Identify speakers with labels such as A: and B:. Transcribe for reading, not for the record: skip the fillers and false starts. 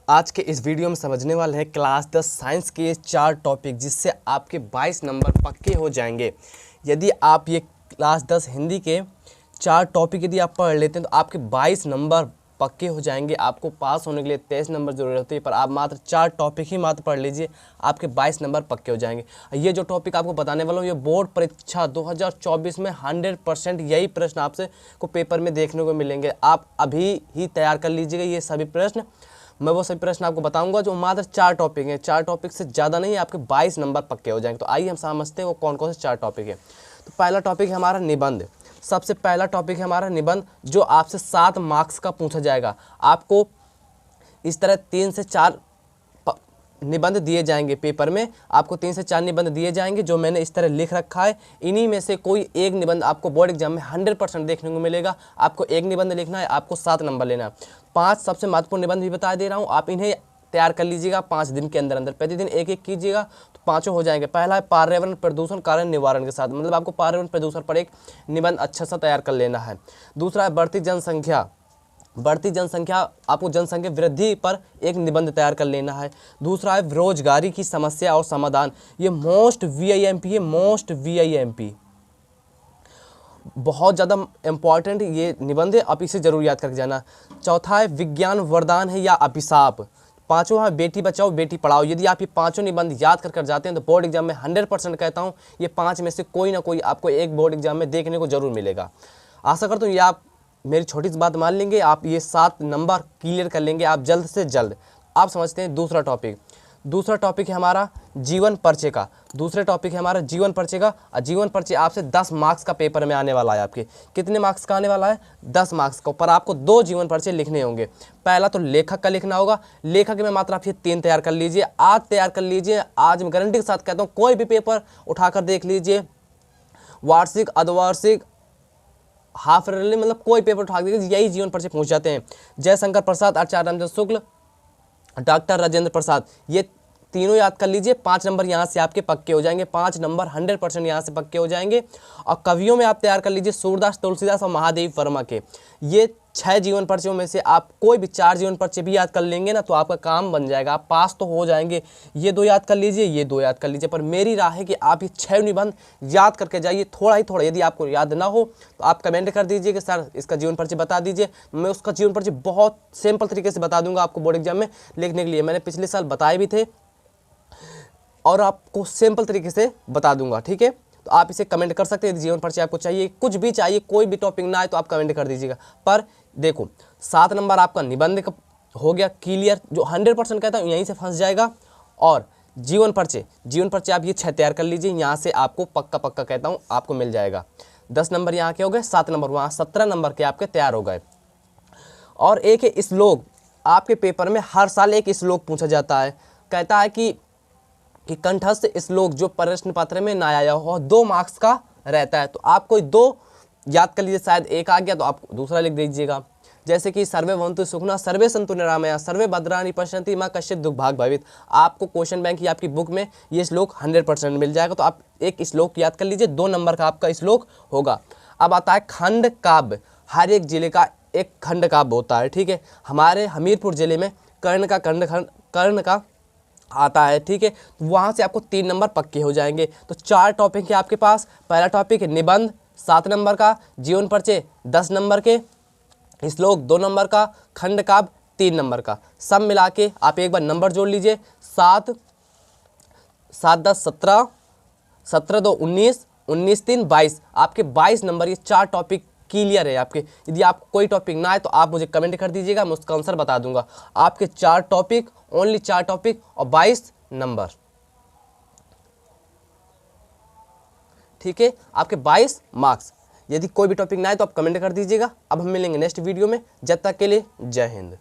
A: आज के इस वीडियो में समझने वाले हैं क्लास 10 साइंस के 4 टॉपिक जिससे आपके 22 नंबर पक्के हो जाएंगे। यदि आप ये क्लास 10 हिंदी के 4 टॉपिक यदि आप पढ़ लेते हैं तो आपके 22 नंबर पक्के हो जाएंगे। आपको पास होने के लिए 23 नंबर जरूरत होती है, पर आप मात्र 4 टॉपिक ही मात्र पढ़ लीजिए, आपके 22 नंबर पक्के हो जाएंगे। ये जो टॉपिक आपको बताने वाला हूँ ये बोर्ड परीक्षा 2024 में 100% यही प्रश्न आपसे को पेपर में देखने को मिलेंगे। आप अभी ही तैयार कर लीजिएगा ये सभी प्रश्न। मैं वो सभी प्रश्न आपको बताऊंगा जो मात्र 4 टॉपिक हैं। 4 टॉपिक से ज़्यादा नहीं, आपके 22 नंबर पक्के हो जाएंगे। तो आइए हम समझते हैं वो कौन कौन से 4 टॉपिक है। तो पहला टॉपिक है हमारा निबंध। सबसे पहला टॉपिक है हमारा निबंध, जो आपसे 7 मार्क्स का पूछा जाएगा। आपको इस तरह 3 से 4 निबंध दिए जाएंगे पेपर में। आपको 3 से 4 निबंध दिए जाएंगे जो मैंने इस तरह लिख रखा है। इन्हीं में से कोई एक निबंध आपको बोर्ड एग्जाम में 100% देखने को मिलेगा। आपको एक निबंध लिखना है, आपको 7 नंबर लेना है। 5 सबसे महत्वपूर्ण निबंध भी बता दे रहा हूँ, आप इन्हें तैयार कर लीजिएगा 5 दिन के अंदर अंदर। प्रतिदिन एक एक कीजिएगा तो 5 हो जाएंगे। पहला है पर्यावरण प्रदूषण कारण निवारण के साथ, मतलब आपको पर्यावरण प्रदूषण पर एक निबंध अच्छा सा तैयार कर लेना है। दूसरा है बढ़ती जनसंख्या। बढ़ती जनसंख्या, आपको जनसंख्या वृद्धि पर एक निबंध तैयार कर लेना है। दूसरा है बेरोजगारी की समस्या और समाधान। ये मोस्ट VIMP है, मोस्ट VIMP, बहुत ज़्यादा इंपॉर्टेंट ये निबंध है, आप इसे जरूर याद करके जाना। चौथा है विज्ञान वरदान है या अभिशाप। पांचवा है बेटी बचाओ बेटी पढ़ाओ। यदि आप ये 5 निबंध याद कर जाते हैं तो बोर्ड एग्जाम में 100% कहता हूँ ये 5 में से कोई ना कोई आपको एक बोर्ड एग्जाम में देखने को जरूर मिलेगा। आशा करता हूँ ये आप मेरी छोटी सी बात मान लेंगे, आप ये 7 नंबर क्लियर कर लेंगे आप जल्द से जल्द। आप समझते हैं दूसरा टॉपिक। दूसरा टॉपिक है हमारा जीवन परिचय का। दूसरे टॉपिक है हमारा जीवन परिचय का। और जीवन परिचय आपसे 10 मार्क्स का पेपर में आने वाला है। आपके कितने मार्क्स का आने वाला है? 10 मार्क्स का। पर आपको 2 जीवन परिचय लिखने होंगे। पहला तो लेखक का लिखना होगा। लेखक में मात्र आप ये 3 तैयार कर लीजिए, आज तैयार कर लीजिए। आज मैं गारंटी के साथ कहता हूँ कोई भी पेपर उठाकर देख लीजिए, वार्षिक, अर्धवार्षिक, हाफ ईयरली, मतलब कोई पेपर उठा दीजिए यही जीवन परिचय पूछ जाते हैं। जयशंकर प्रसाद, आचार्य रामचंद्र शुक्ल, डॉक्टर राजेंद्र प्रसाद, ये तीनों याद कर लीजिए। 5 नंबर यहाँ से आपके पक्के हो जाएंगे। 5 नंबर 100% यहाँ से पक्के हो जाएंगे। और कवियों में आप तैयार कर लीजिए सूरदास, तुलसीदास और महादेव वर्मा के। ये 6 जीवन परिचयों में से आप कोई भी 4 जीवन परिचय भी याद कर लेंगे ना तो आपका काम बन जाएगा, आप पास तो हो जाएंगे। ये 2 याद कर लीजिए, ये 2 याद कर लीजिए। पर मेरी राय है कि आप ये 6 निबंध याद करके जाइए, थोड़ा ही थोड़ा। यदि आपको याद ना हो तो आप कमेंट कर दीजिए कि सर इसका जीवन परिचय बता दीजिए। मैं उसका जीवन परिचय बहुत सिंपल तरीके से बता दूंगा आपको बोर्ड एग्जाम में लिखने के लिए। मैंने पिछले साल बताए भी थे और आपको सिंपल तरीके से बता दूंगा, ठीक है। तो आप इसे कमेंट कर सकते हैं। जीवन परिचय आपको चाहिए, कुछ भी चाहिए, कोई भी टॉपिक ना आए तो आप कमेंट कर दीजिएगा। पर देखो 7 नंबर आपका निबंध का हो गया क्लियर, जो 100% कहता हूँ यहीं से फंस जाएगा। और जीवन परिचय आप ये 6 तैयार कर लीजिए, यहाँ से आपको पक्का पक्का कहता हूँ आपको मिल जाएगा। 10 नंबर यहाँ के हो गए, 7 नंबर वहाँ, 17 नंबर के आपके तैयार हो गए। और एक है श्लोक। आपके पेपर में हर साल एक श्लोक पूछा जाता है। कहता है कि कंठस्थ श्लोक जो प्रश्न पत्र में ना आया हो, 2 मार्क्स का रहता है। तो आप कोई 2 याद कर लीजिए, शायद एक आ गया तो आप दूसरा लिख दीजिएगा। जैसे कि सर्वे भवन्तु सुखिनः, सर्वे सन्तु निरामया, सर्वे भद्राणि पश्यन्ति मा कश्चित् दुःखभाग् भवेत्। आपको क्वेश्चन बैंक की आपकी बुक में ये श्लोक 100% मिल जाएगा। तो आप एक श्लोक याद कर लीजिए, 2 नंबर का आपका श्लोक होगा। अब आता है खंड काव्य। हर एक जिले का एक खंड काव्य होता है, ठीक है। हमारे हमीरपुर जिले में कर्ण का आता है, ठीक है। तो वहाँ से आपको 3 नंबर पक्के हो जाएंगे। तो 4 टॉपिक है आपके पास। पहला टॉपिक है निबंध 7 नंबर का, जीवन परिचय 10 नंबर के, श्लोक 2 नंबर का, खंड काव्य 3 नंबर का। सब मिला के आप एक बार नंबर जोड़ लीजिए, 7 10 17, 17 2 19, 19 3 22। आपके 22 नंबर, ये 4 टॉपिक क्लियर है आपके। यदि आपको कोई टॉपिक ना आए तो आप मुझे कमेंट कर दीजिएगा, मैं उसका आंसर बता दूंगा। आपके 4 टॉपिक, ओनली 4 टॉपिक और 22 नंबर, ठीक है। आपके 22 मार्क्स। यदि कोई भी टॉपिक ना आए तो आप कमेंट कर दीजिएगा। अब हम मिलेंगे नेक्स्ट वीडियो में, जब तक के लिए जय हिंद।